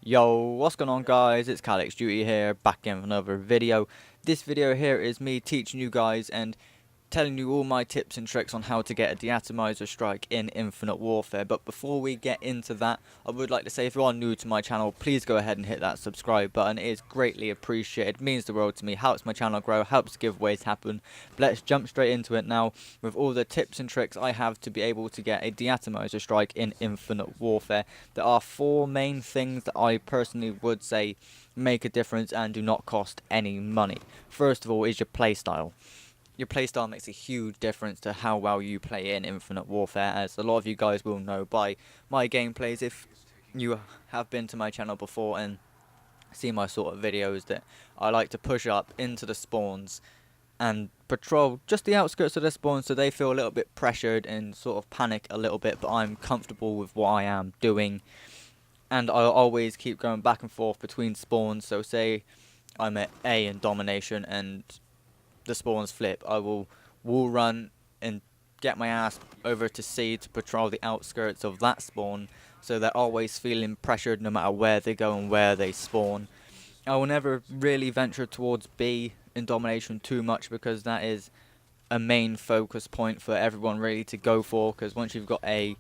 Yo, what's going on guys? It's Calix Duty here, back again with another video. This video here is me teaching you guys and telling you all my tips and tricks on how to get a De-Atomizer strike in Infinite Warfare. But before we get into that, I would like to say if you are new to my channel, please go ahead and hit that subscribe button. It is greatly appreciated, it means the world to me, helps my channel grow, helps giveaways happen. But let's jump straight into it now with all the tips and tricks I have to be able to get a De-Atomizer strike in Infinite Warfare. There are four main things that I personally would say make a difference and do not cost any money. First of all is your playstyle. Your playstyle makes a huge difference to how well you play in Infinite Warfare, as a lot of you guys will know by my gameplays if you have been to my channel before and seen my sort of videos, that I like to push up into the spawns and patrol just the outskirts of the spawn so they feel a little bit pressured and sort of panic a little bit, but I'm comfortable with what I am doing. And I'll always keep going back and forth between spawns, so say I'm at A in domination and the spawns flip, I will wall run and get my ass over to C to patrol the outskirts of that spawn, so they're always feeling pressured no matter where they go and where they spawn. I will never really venture towards B in domination too much, because that is a main focus point for everyone really to go for, because once you've got A,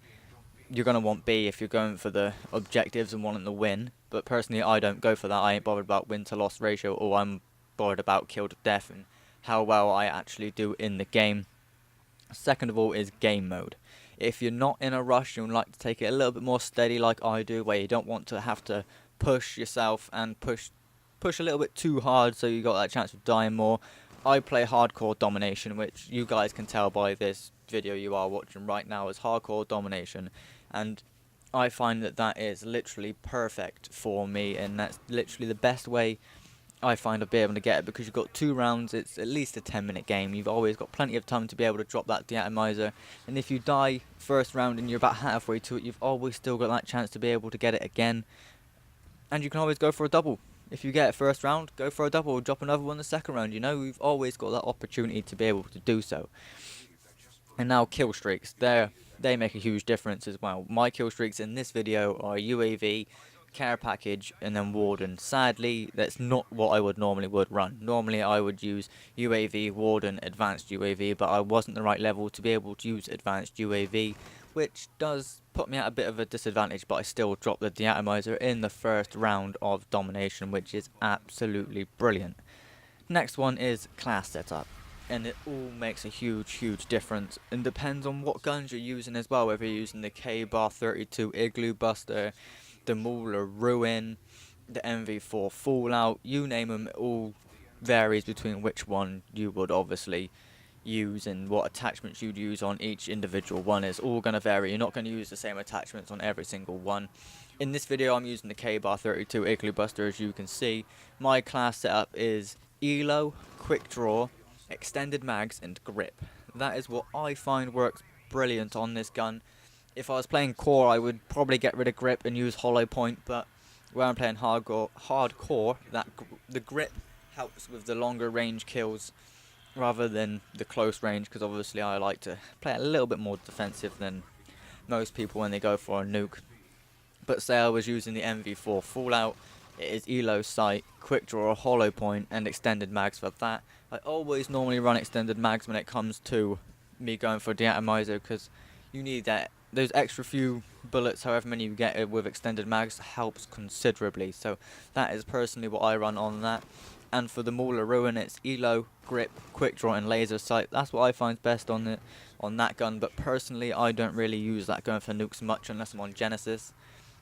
you're going to want B if you're going for the objectives and wanting to win. But personally, I don't go for that. I ain't bothered about win to loss ratio, or I'm bothered about kill to death and how well I actually do in the game. Second of all is game mode. If you're not in a rush, you'll like to take it a little bit more steady like I do, where you don't want to have to push yourself and push a little bit too hard so you got that chance of dying more. I play hardcore domination, which you guys can tell by this video you are watching right now is hardcore domination, and I find that that is literally perfect for me, and that's literally the best way I find I'll be able to get it, because you've got 2 rounds, it's at least a 10-minute game, you've always got plenty of time to be able to drop that De-Atomizer, and if you die first round and you're about halfway to it, you've always still got that chance to be able to get it again, and you can always go for a double. If you get it first round, go for a double, drop another one the second round, you know, you've always got that opportunity to be able to do so. And now kill streaks, they make a huge difference as well. My kill streaks in this video are UAV, care package, and then warden. Sadly, that's not what I would normally run. Normally I would use UAV, warden, advanced UAV, but I wasn't the right level to be able to use advanced UAV, which does put me at a bit of a disadvantage, but I still dropped the De-Atomizer in the first round of domination, which is absolutely brilliant. Next one is class setup, and it all makes a huge difference, and depends on what guns you're using as well, whether you're using the K-Bar 32 Igloo Buster, the Mauler Ruin, the MV4 Fallout, you name them, it all varies between which one you would obviously use and what attachments you'd use on each individual one. Is all going to vary. You're not going to use the same attachments on every single one. In this video I'm using the K-Bar 32 Igloo Buster. As you can see, my class setup is ELO, quick draw, extended mags and grip. That is what I find works brilliant on this gun. If I was playing core, I would probably get rid of grip and use hollow point, but where I'm playing hardcore, the grip helps with the longer range kills rather than the close range, because obviously I like to play a little bit more defensive than most people when they go for a nuke. But say I was using the MV4 Fallout, it is ELO sight, quick draw, hollow point and extended mags for that. I always normally run extended mags when it comes to me going for De-Atomizer, because you need that. Those extra few bullets, however many you get with extended mags, helps considerably. So that is personally what I run on that. And for the Mauler Ruin, it's ELO, grip, quick draw and laser sight. That's what I find best on that gun. But personally, I don't really use that gun for nukes much unless I'm on Genesis,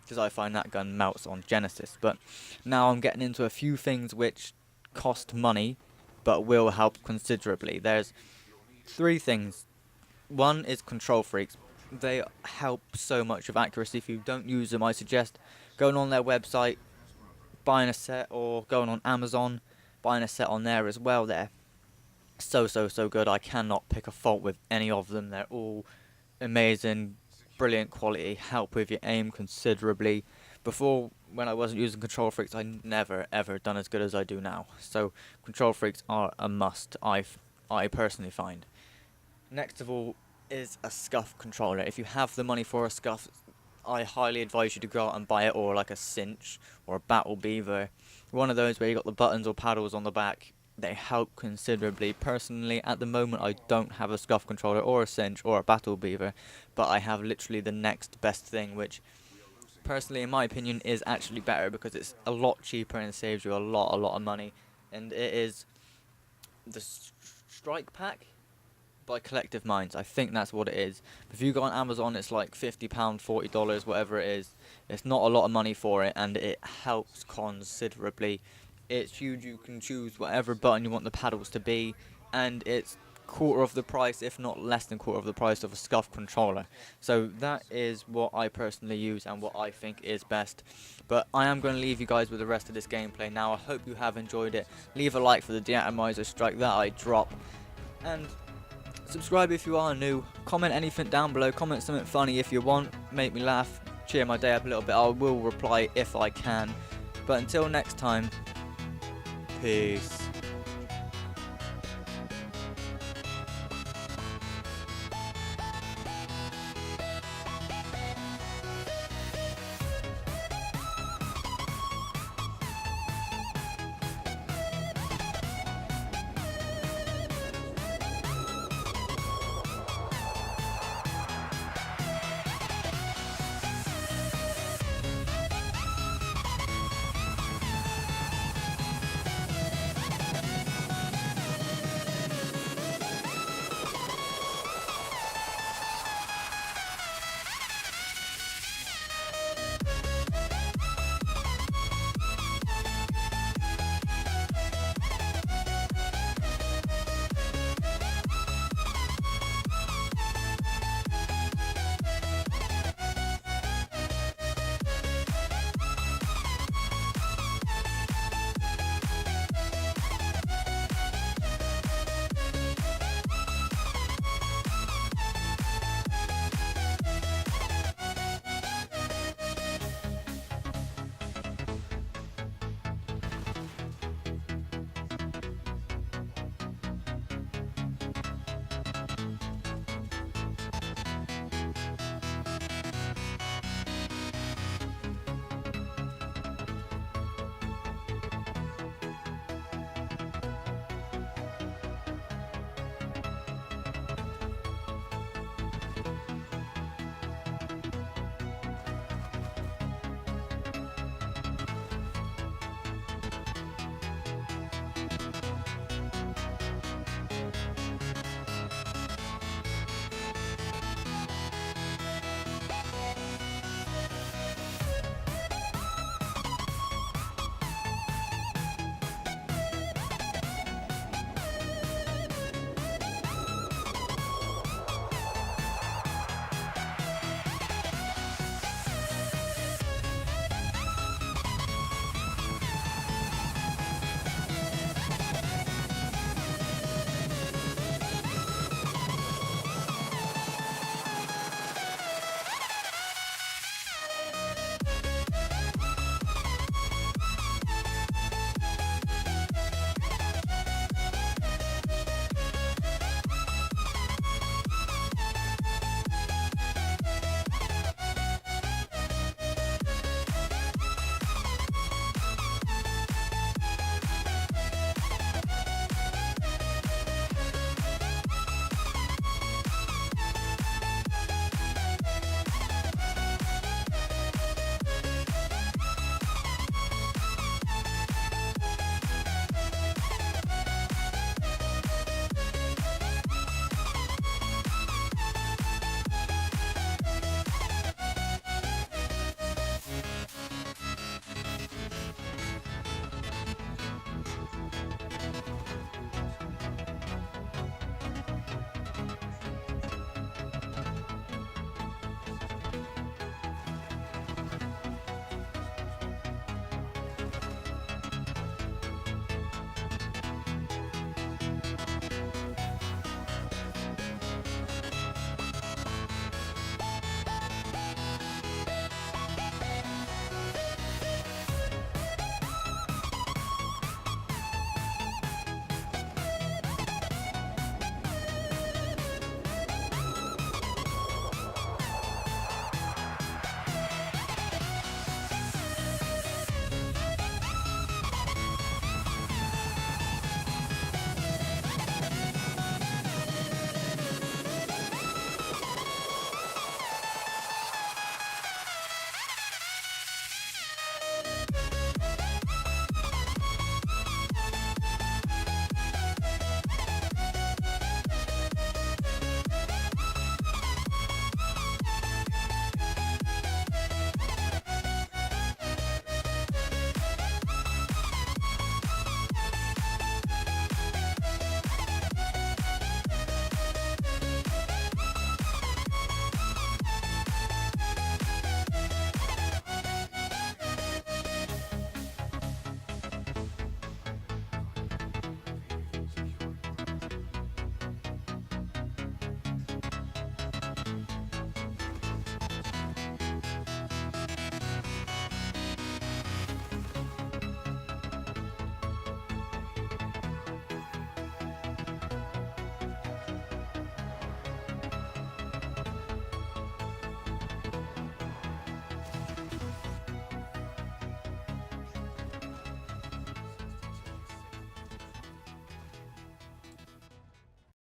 because I find that gun melts on Genesis. But now I'm getting into a few things which cost money but will help considerably. There's 3 things. One is control freaks. They help so much with accuracy. If you don't use them, I suggest going on their website, buying a set, or going on Amazon, buying a set on there as well. They're so good. I cannot pick a fault with any of them. They're all amazing, brilliant quality, help with your aim considerably. Before, when I wasn't using control freaks, I never ever done as good as I do now. So control freaks are a must, I personally find. Next of all is a scuff controller. If you have the money for a scuff, I highly advise you to go out and buy it, or like a cinch or a battle beaver, one of those where you got the buttons or paddles on the back. They help considerably. Personally, at the moment I don't have a scuff controller or a cinch or a battle beaver, but I have literally the next best thing, which personally in my opinion is actually better because it's a lot cheaper and saves you a lot of money, and it is the Strike Pack by Collective Minds. I think that's what it is. If you go on Amazon, it's like £50, $40, whatever it is. It's not a lot of money for it, and it helps considerably. It's huge. You can choose whatever button you want the paddles to be, and it's quarter of the price, if not less than quarter of the price, of a scuff controller. So that is what I personally use and what I think is best. But I am going to leave you guys with the rest of this gameplay now. I hope you have enjoyed it. Leave a like for the De-Atomizer strike that I drop, and subscribe if you are new. Comment anything down below. Comment something funny if you want. Make me laugh. Cheer my day up a little bit. I will reply if I can. But until next time, peace.